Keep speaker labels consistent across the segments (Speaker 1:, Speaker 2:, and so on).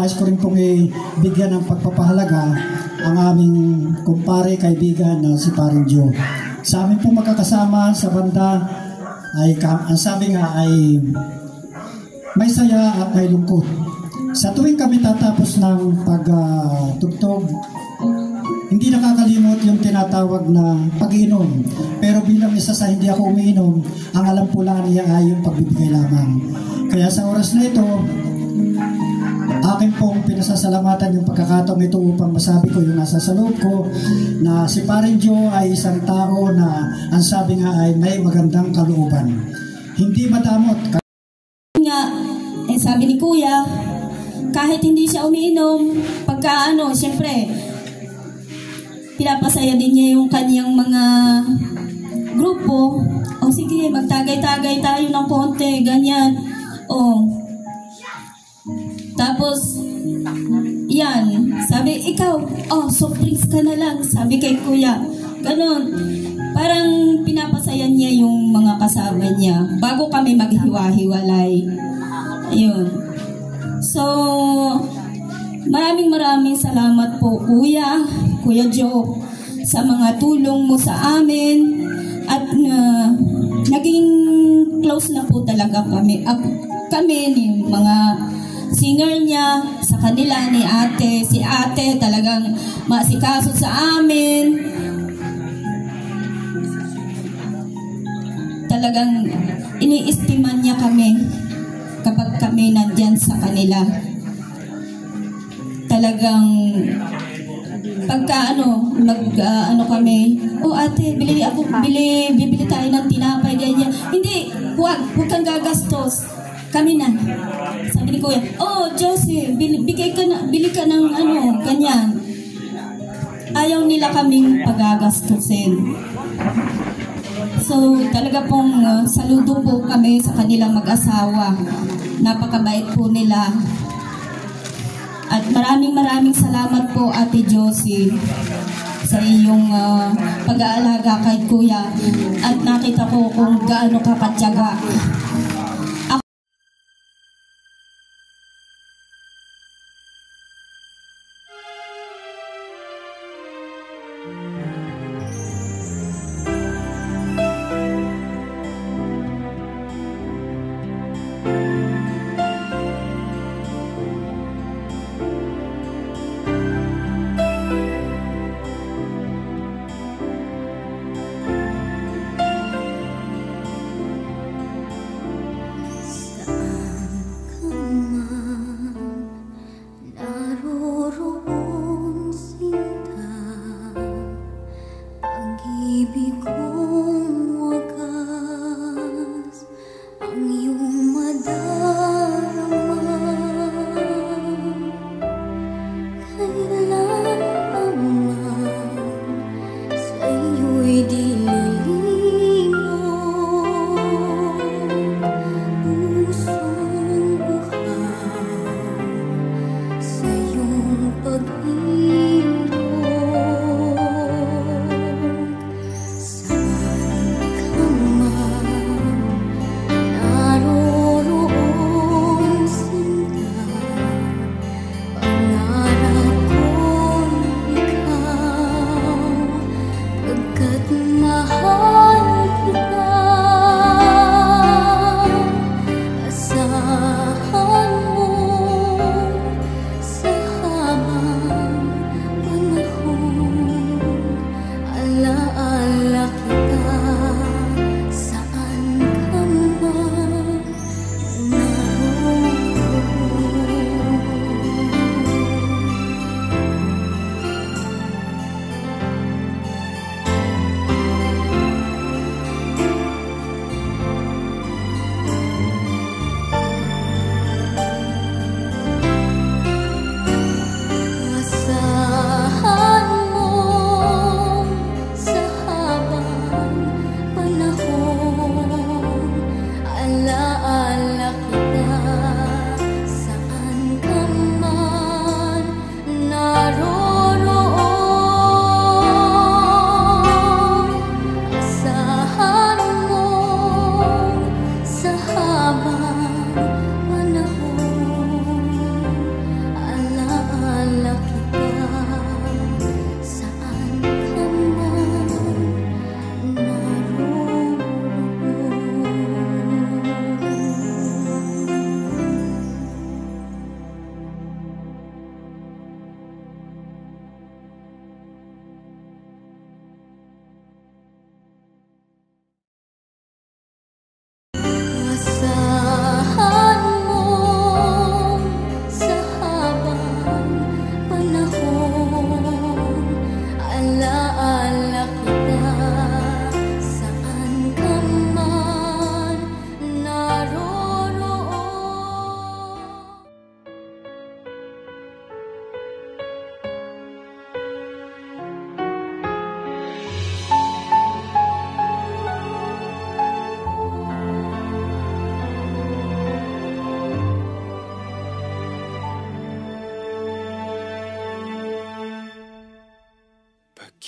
Speaker 1: nais ko rin pong bigyan ng pagpapahalaga ang aming kumpare, kaibigan na si Paring Joe. Sa amin pong magkakasama sa banda ay ang sabi nga ay may saya at may lungkot. Sa tuwing kami tatapos ng pagtugtog, hindi nakakalimot yung tinatawag na pag-inom. Pero bilang isa sa hindi ako umiinom, ang alam po lang niya ay yung pagbibigay lamang. Kaya sa oras na ito, akin pong pinasasalamatan yung pagkakataong ito upang masabi ko yung nasa sa loob ko na si Paring Joe ay isang tao na ang sabi nga ay may magandang kalooban. Hindi madamot.
Speaker 2: Nga, sabi ni Kuya, kahit hindi siya umiinom, pagka siyempre, pinapasaya din niya yung kanyang mga grupo. O sige, magtagay-tagay tayo ng konti, ganyan. Tapos, yan, sabi, ikaw, soft drinks ka na lang, sabi kay Kuya. Ganon, parang pinapasaya niya yung mga kasama niya bago kami maghiwa-hiwalay. Ayun. So, maraming salamat po, Kuya Joe, sa mga tulong mo sa amin at naging close na po talaga kami ni mga singer niya, sa kanila ni ate. Si ate talagang maasikaso sa amin. Talagang iniistiman niya kami kapag kami nandyan sa kanila. Talagang pagka kami, ate, bibili tayo ng tinapay, ganyan. Hindi, huwag kang gagastos. Kami na. Sabi ni Kuya, Josie, bili ka ng ganyan. Ayaw nila kaming pagagastusin. So, talaga pong saludo po kami sa kanilang mag-asawa. Napakabait po nila. At maraming salamat po, Ate Josie, sa iyong pag-aalaga kay Kuya. At nakita ko kung gaano ka katyaga.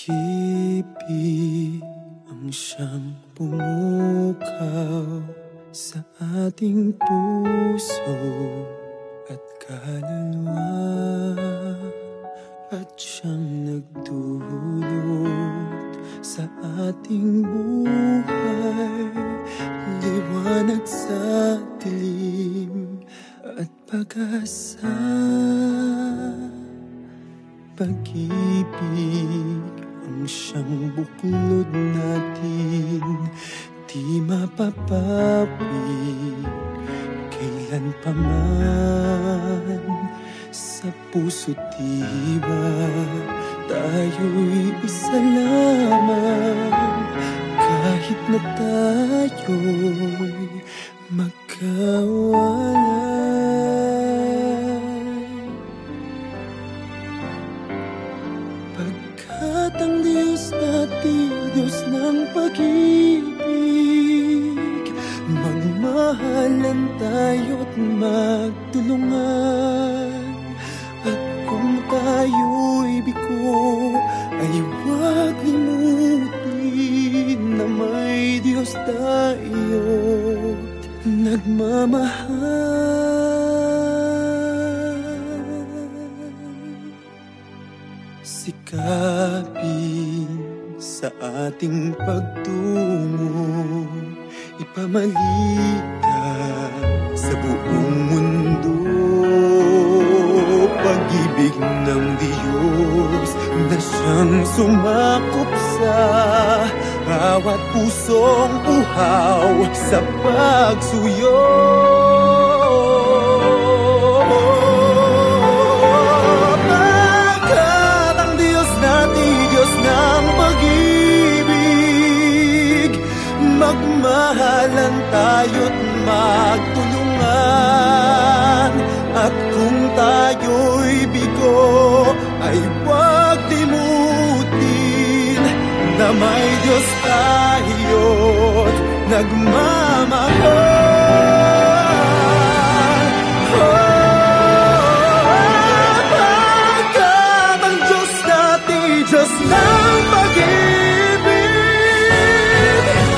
Speaker 3: Pag-ibig ang siyang pumukaw sa ating puso at kaluluwa, at siyang nagdulot sa ating buhay, liwanag sa dilim at pag-asa. pag-ibig ang siyang buklod natin, di mapapawid kailan pa man. Sa puso't diwa tayo'y isa lamang, kahit na tayo'y magkawalay. Pagkat ang Diyos natin, Diyos ng pag-ibig, magmahalan tayo't magtulungan. At kung tayo'y bigo, ay huwag limutin na may Diyos tayo't nagmamahal. Sikapin sa ating pagtungo, ipamalikan sa buong mundo. Pag-ibig ng Diyos na siyang sumakop sa bawat pusong uhaw sa pagsuyo. Pagkat ang Diyos natin, Diyos ng pag-ibig, magmahalan tayo't magtulungan. At kung tayo'y bigo, ay huwag limutin na may Diyos tayo't nagmamahal. Pagkat ang Diyos natin, Diyos ng pag-ibig,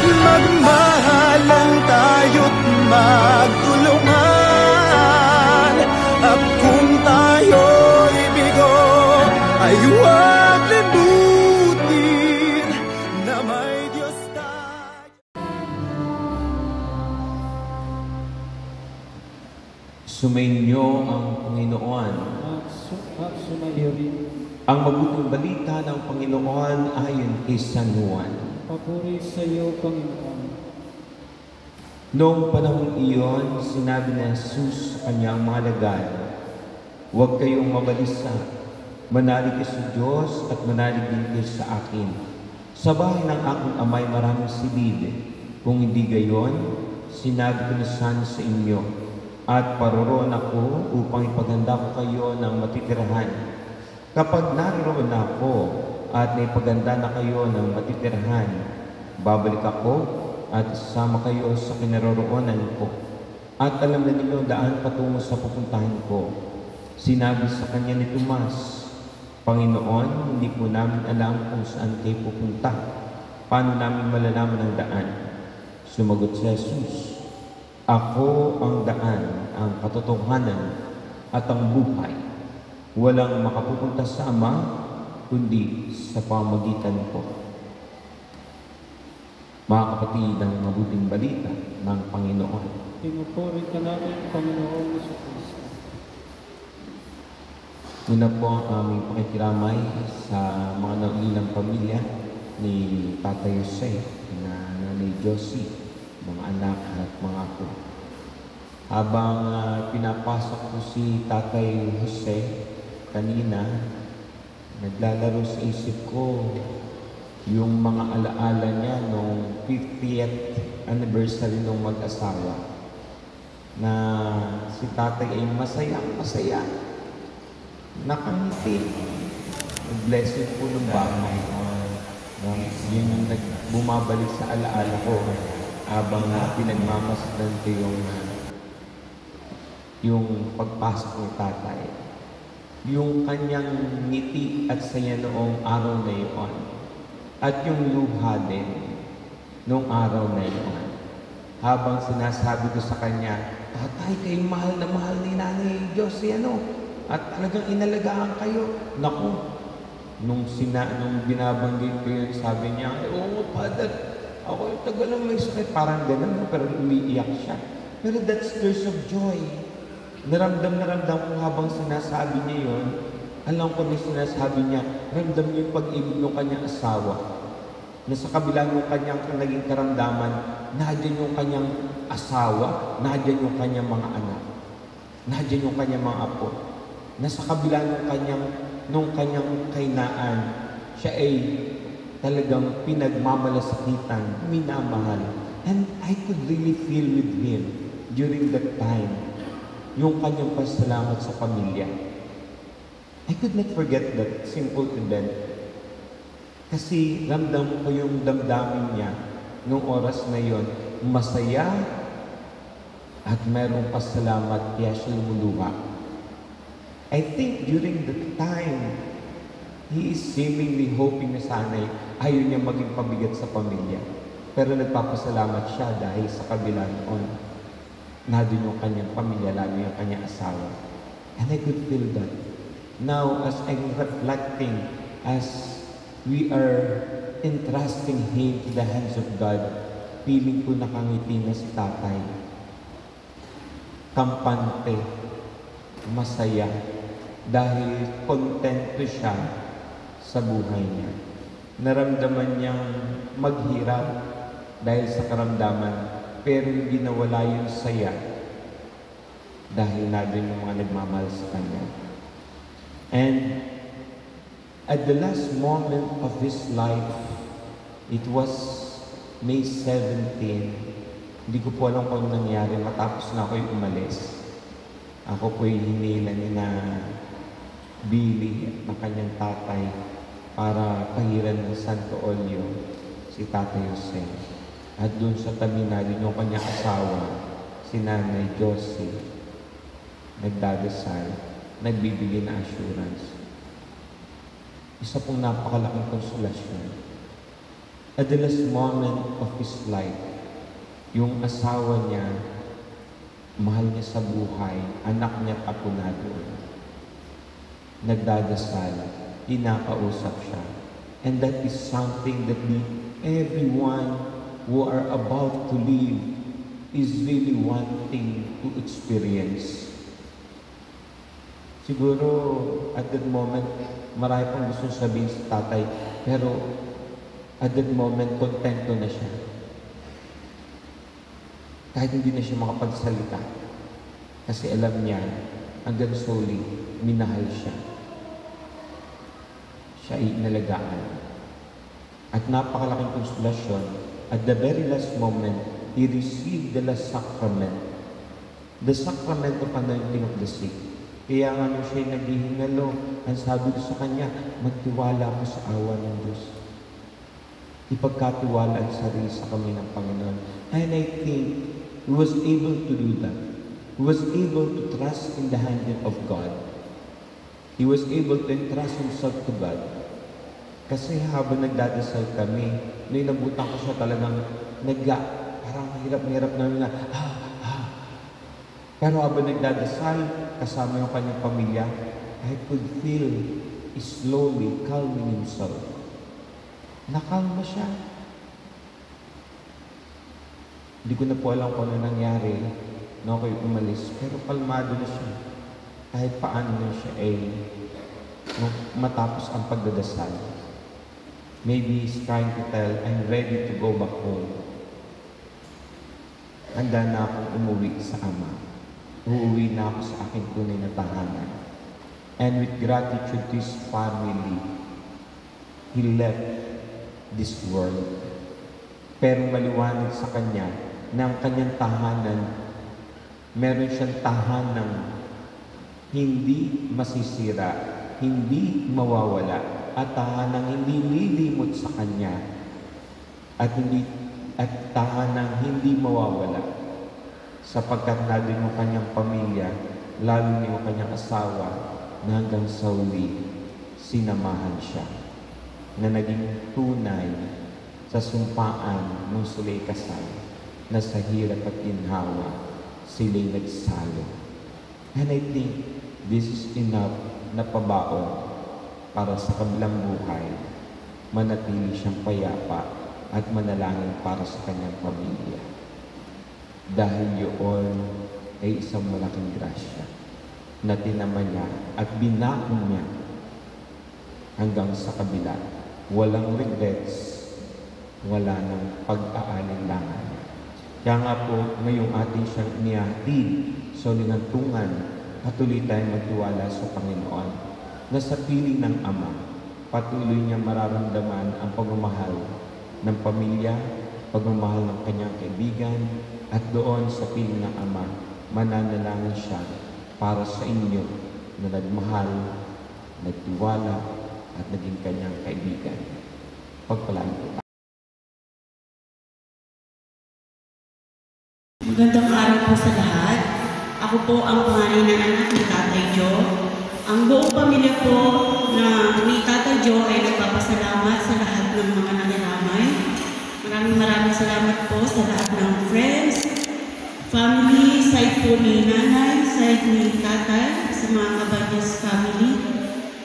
Speaker 3: magmahalan tayo't magtulungan. At kung tayo'y bigo, ay huwag limutin na may Diyos tayo.
Speaker 4: Sumainyo ang Panginoon.
Speaker 5: At sumayo rin.
Speaker 4: Ang mabuting balita ng Panginoon ayon kay San Juan.
Speaker 5: Papuri sa iyo, Panginoon.
Speaker 4: Noong panahon iyon, sinabi ni Jesus sa kanyang mga alagad, "Huwag kayong mabalisa, manalig kayo sa Diyos at manalig din kayo sa akin. Sa bahay ng aking amay maraming silid. Kung hindi gayon, sinabi ko na sana sa inyo, at paroroon ako upang ipaganda ko kayo ng matitirahan. Kapag naroon ako at naipaganda na kayo ng matitirahan, babalik ako at isama kayo sa kinaroroonan ko. At alam na ninyo daan patungo sa pupuntahin ko." Sinabi sa kanya ni Tomas, "Panginoon, hindi po namin alam kung saan kayo pupunta. Paano namin malalaman ang daan?" Sumagot si Jesus, "Ako ang daan, ang katotohanan, at ang buhay. Walang makapupunta sa Ama, kundi sa pamamagitan ko." Mga kapatid, ang mabuting balita ng Panginoon.
Speaker 5: Pinupuri ka namin, Panginoon Kristo.
Speaker 4: Una po ang aming pakikiramay sa mga naulilang pamilya ni Tatay Jose, na Nanay Josie, mga anak at mga apo. Habang pinapasok ko si Tatay Jose kanina, naglalaro sa isip ko yung mga alaala niya nung 50th anniversary ng mag-asawa, na si Tatay ay masaya, nakangiti. Blessed po ng bahay. Yun yung bumabalik sa alaala ko habang pinagmamasdan ko yung pagpasok ni Tatay. Yung kanyang ngiti at saya noong araw na yun. At yung luha din noong araw na yun. Habang sinasabi ko sa kanya, "Tatay, kayo mahal na mahal ni Nanay Josie, at talagang inalagaan kayo." Naku, nung binabanggit ko yun, sabi niya, "Oo, Father, ako yung tagal na may sakit." Parang ganun, pero umiiyak siya. Pero that's tears of joy. Naramdam ko habang sinasabi niya yun, Alam ko na sinasabi niya, ramdam niya yung pag-ibig ng kanyang asawa. Na sa kabila ng kanyang naging karamdaman, nandiyan yung kanyang asawa, nandiyan yung kanyang mga anak, nandiyan yung kanyang mga apo. Na sa kabila ng kanyang kainaan, siya ay talagang pinagmamalasakitan, minamahal. And I could really feel with him during that time, yung kanyang pasalamat sa pamilya. I could not forget that simple event. Kasi ramdam ko yung damdamin niya nung oras na yon, masaya at mayroong pasalamat, kaya siya lumuluha. I think during the time, he is seemingly hoping na sana'y ayaw niya maging pabigat sa pamilya. Pero nagpapasalamat siya dahil sa kabila noon, nandun yung kanyang pamilya, lalo yung kanyang asawa. And I could feel that. Now, as I'm reflecting, as we are entrusting him to the hands of God, feeling ko nakangiti na si tatay. Kampante, masaya, dahil kontento siya sa buhay niya. Naramdaman niyang maghirap dahil sa karamdaman, pero hindi nawala yung saya dahil nandun yung mga nagmamahal sa kanya. And at the last moment of his life, it was May 17. Hindi ko po alam kung nangyari, matapos na ako'y umalis. Ako po'y hinila ni na Billy ng kanyang tatay para pahiran ng Santo Olio si Tatay Jose. At doon sa tabi na din yung kanyang asawa, si Nanay Josie, nagdadasal, nagbibigay na assurance. Isa pong napakalaking konsolasyon. At the last moment of his life, yung asawa niya, mahal niya sa buhay, anak niya at apo na doon. Nagdadasal, inakausap siya. And that is something that everyone who are about to live is really wanting to experience. Siguro, at that moment, marami pang gusto sabihin sa tatay, pero at that moment, kontento na siya. Kahit hindi na siya makapagsalita. Kasi alam niya, hanggang soli, minahal siya. Siya ay inalagaan. At napakalaking konsolasyon, at the very last moment, he received the last sacrament. The sacrament of anointing of the sick. Kaya nga nung siya'y naghihingalo, ang sabi ko sa kanya, magtiwala ko sa awa ng Diyos. Ipagkatiwala ang sarili sa kami ng Panginoon. And I think he was able to do that. He was able to trust in the hand of God. He was able to entrust himself to God. Kasi habang nagdadasal kami, nung inabutan ko siya talagang parang hirap-hirap namin na, Pero habang nagdadasal, kasama yung kanyang pamilya, I could feel slowly calming himself. Nakalma siya. Hindi ko na po alam kung ano nangyari nung ako'y umalis, pero kalmado na siya. Kahit paano na siya matapos ang pagdadasal. Maybe he's trying to tell, I'm ready to go back home. Handa na akong umuwi sa Ama. Uuwi na ako sa aking tunay na tahanan. And with gratitude to his family, he left this world. Pero maliwanag sa kanya na ang kanyang tahanan, meron siyang tahanang hindi masisira, hindi mawawala, at tahanang hindi lilimot sa kanya, at tahanang hindi mawawala. Sapagkat nandun yung kanyang pamilya, lalo na yung kanyang asawa, na hanggang sa uli, sinamahan siya, na naging tunay sa sumpaan nung sila'y kasal, na sa hirap at ginhawa, sila'y nagsalo. And I think this is enough na pabaon para sa kabilang buhay, manatili siyang payapa at manalangin para sa kanyang pamilya. Dahil yun ay isang malaking grasya na tinaman niya at binakon niya hanggang sa kabila. Walang regrets, wala ng pag-aalinlangan. Kaya nga po, ngayong ating siyang inihatid sa lingantungan, patuloy tayong magtiwala sa Panginoon na sa piling ng Ama, patuloy niya mararamdaman ang pagmamahal ng pamilya, pagmamahal ng kanyang kaibigan, at doon sa piling ng Ama, mananalangin siya para sa inyo na nagmahal, nagtiwala, at naging kanyang kaibigan. Pagpalaan po.
Speaker 6: Magandang araw po sa lahat. Ako po ang panganay na anak ni Tatay Joe. Ang buong pamilya po ni Tatay Joe ay nagpapasalamat sa lahat ng mga nakiramay. Maraming salamat po sa lahat ng friends, family, side po ni nanay, side ni tatay, sa mga Caballos family,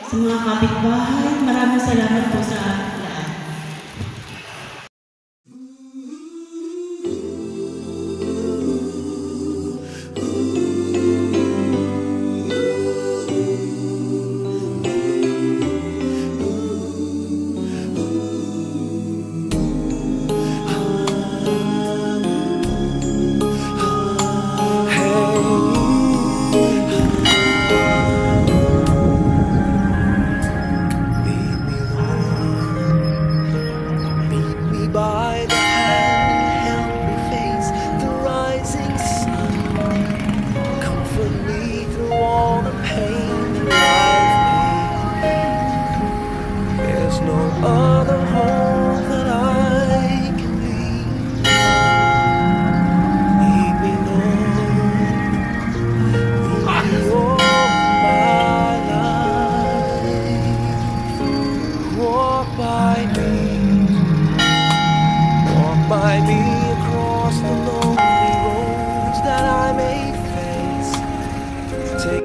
Speaker 6: sa mga kapitbahay. Maraming salamat po sa lahat.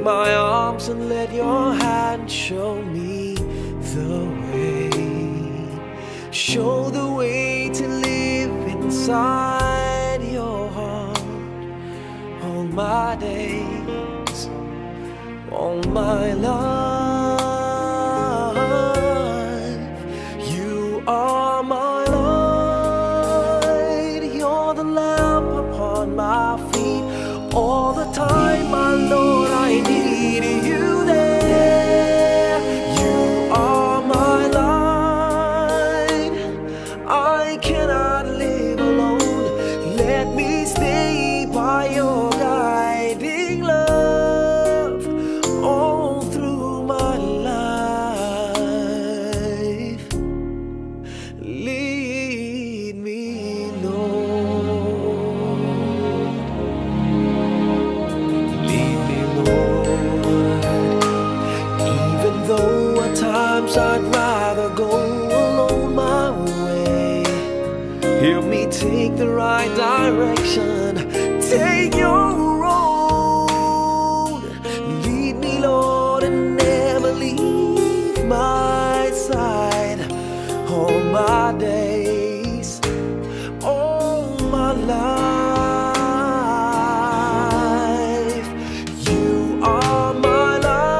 Speaker 3: My arms and let your hand show me the way. Show the way to live inside your heart. All my days, all my life. You are my light. You're the lamp upon my feet. All the time, my Lord, I need you there. You are my light. I cannot live alone. Let me stay by your guiding love all through my life. Lead me, Lord. I'd rather go alone my way. Help me take the right direction. Take your road. Lead me, Lord, and never leave my side. All my days, all my life. You are my life.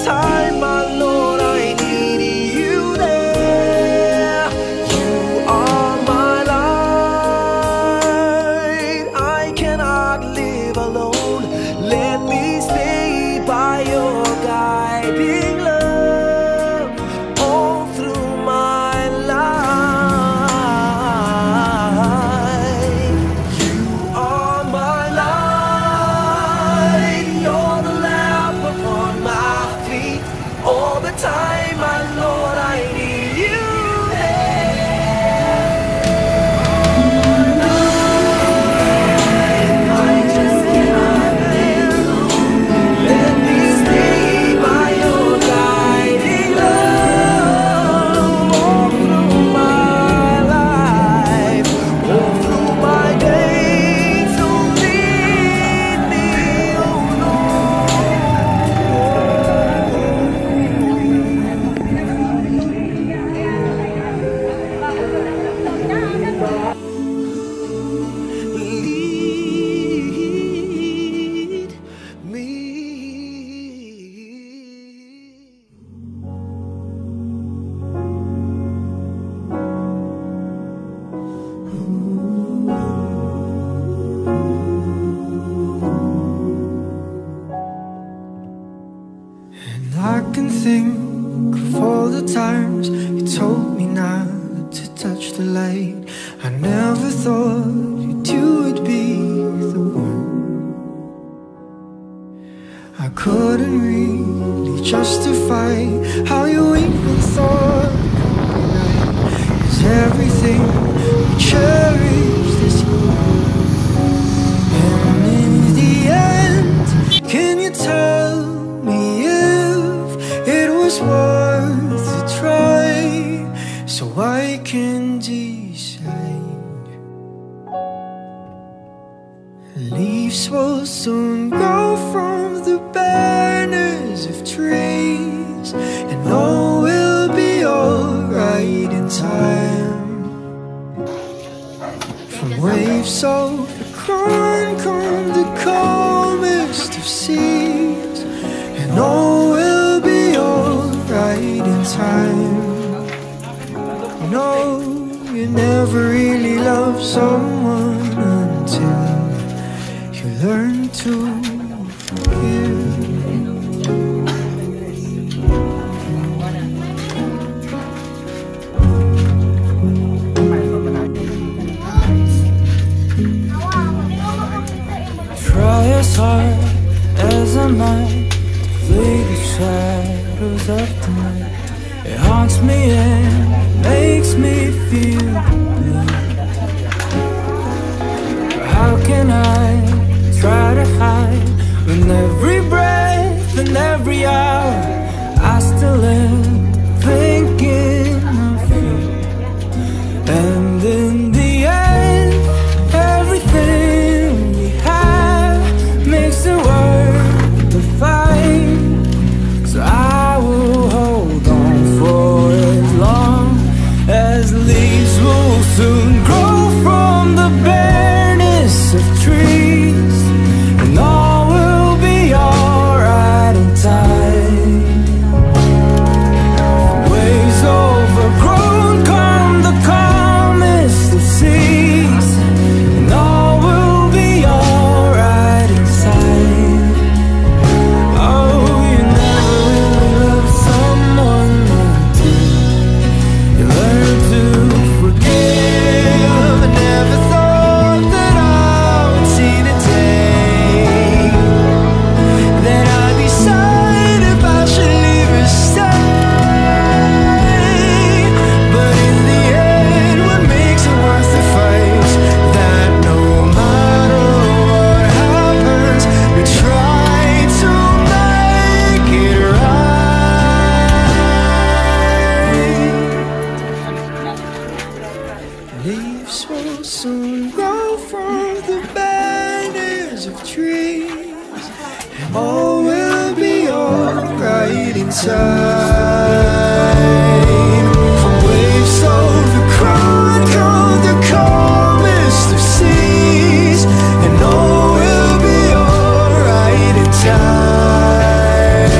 Speaker 3: Time, my Lord, I need you there. You are a light. I never thought you two would be the one. I couldn't really justify how you even thought every night. 'Cause everything we cherished is gone. And in the end, can you tell me if it was worth a try, so I can decide? Leaves will soon go from the banners of trees, and all will be alright in time. From waves of the crown come the calmest of seas, and all will be alright in time. No, you never really love someone until you learn to forgive. Try as hard as I might to flee the shadows of the night. It haunts me and makes me feel blue. But how can I try to hide when every breath and every hour I still live thinking of you? And in the end, everything we have makes it worth the fight. So I will hold on for as long as leaves will soon grow from the bareness of trees, and all will be alright in time. Waves overgrown come the calmest of seas, and all will be alright inside. Oh, you never really love someone until you learn to forgive. I never thought that I would see the day that I'd decide if I should leave or stay. But in the end, what makes it worth the fight? That no matter what happens, we try to make it right. Leaves will soon grow from the banners of trees, and all will be alright in time. From waves of the crown come the calmest of seas, and all will be alright in time.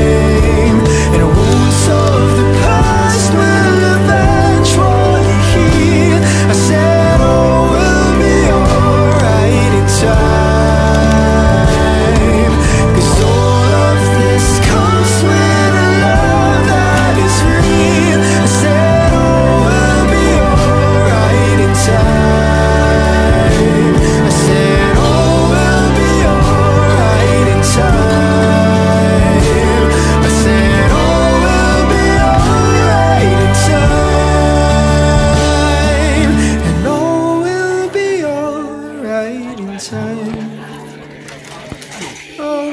Speaker 3: And wounds of the past will eventually heal. I said all will be alright in time. 'Cause all of this comes with a love that is real. I said all will be alright in time. I said all will be alright in time. I said all will be alright in time. And all will be alright in time. Oh,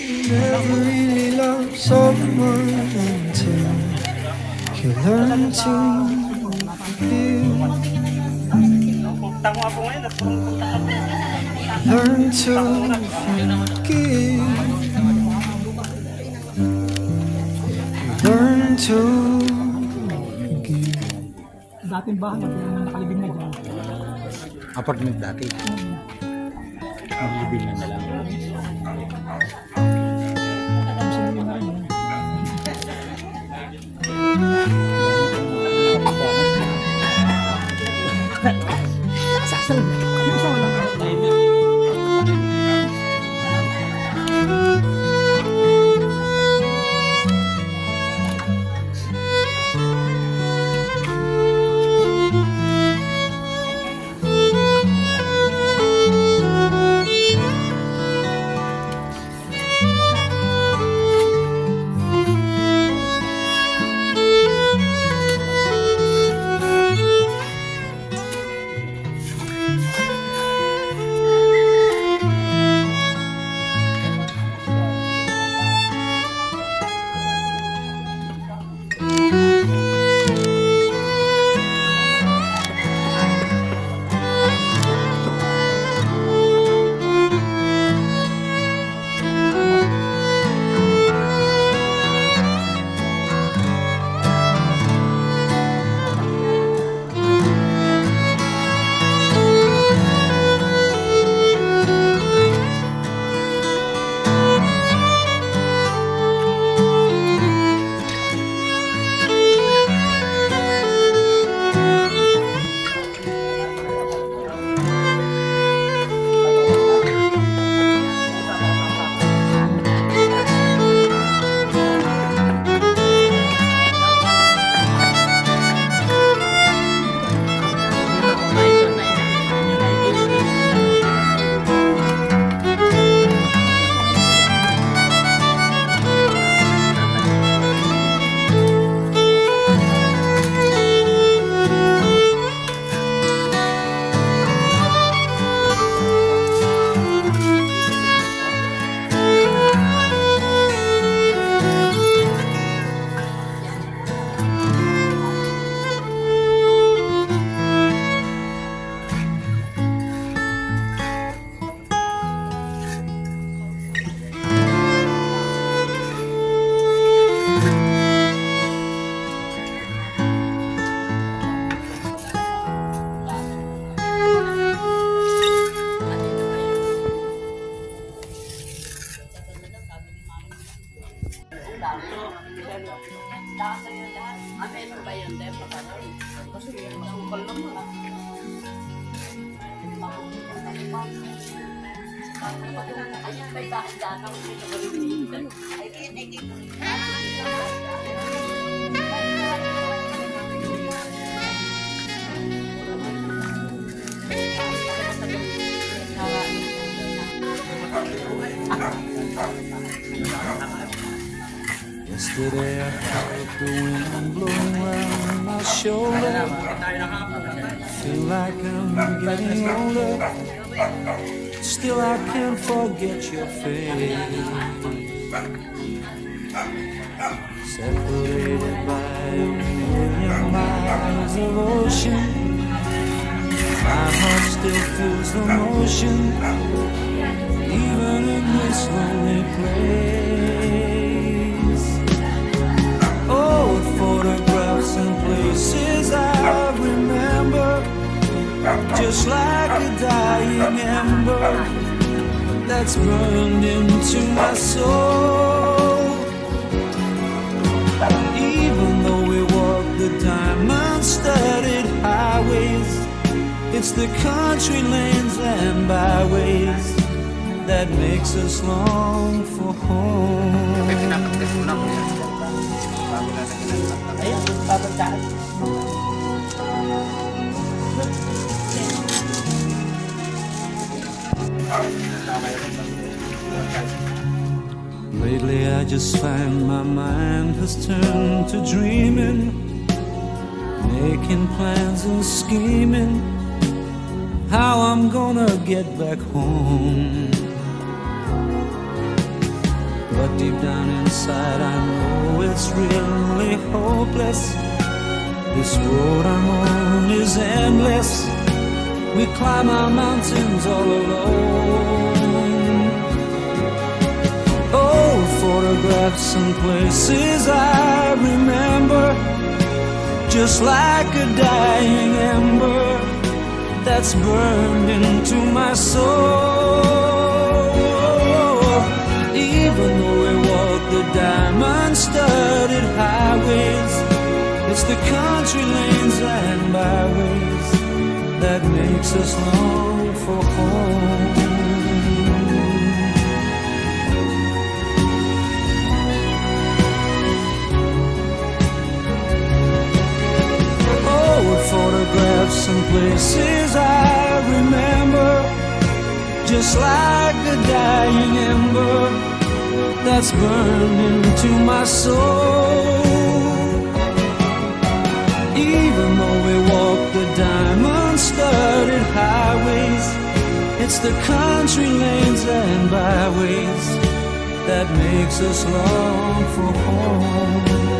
Speaker 3: you never really love someone until you learn to forgive. Learn to forgive. Learn to forgive.
Speaker 1: Dating bahay, nakalibing na dyan.
Speaker 7: Apartment dati. Naglibing na lang.
Speaker 3: Yesterday I felt the wind blowing around my shoulder. Feel like I'm getting older. Still I can't forget your face. Separated by a million miles of ocean, my heart still feels the motion, even in this lonely place. Old photographs and places I remember, just like a dying ember that's burned into my soul. Even though we walk the diamond-studded highways, it's the country lanes and byways that makes us long for home. Lately I just find my mind has turned to dreaming, making plans and scheming how I'm gonna get back home. But deep down inside I know it's really hopeless. This road I'm on is endless. We climb our mountains all alone. Old photographs and places I remember, just like a dying ember that's burned into my soul. Even though we walk the diamond-studded highways, it's the country lanes and byways that makes us long for home. Old photographs and places I remember, just like a dying ember that's burned into my soul. Even though we walk the diamond-studded highways, it's the country lanes and byways that makes us long for home.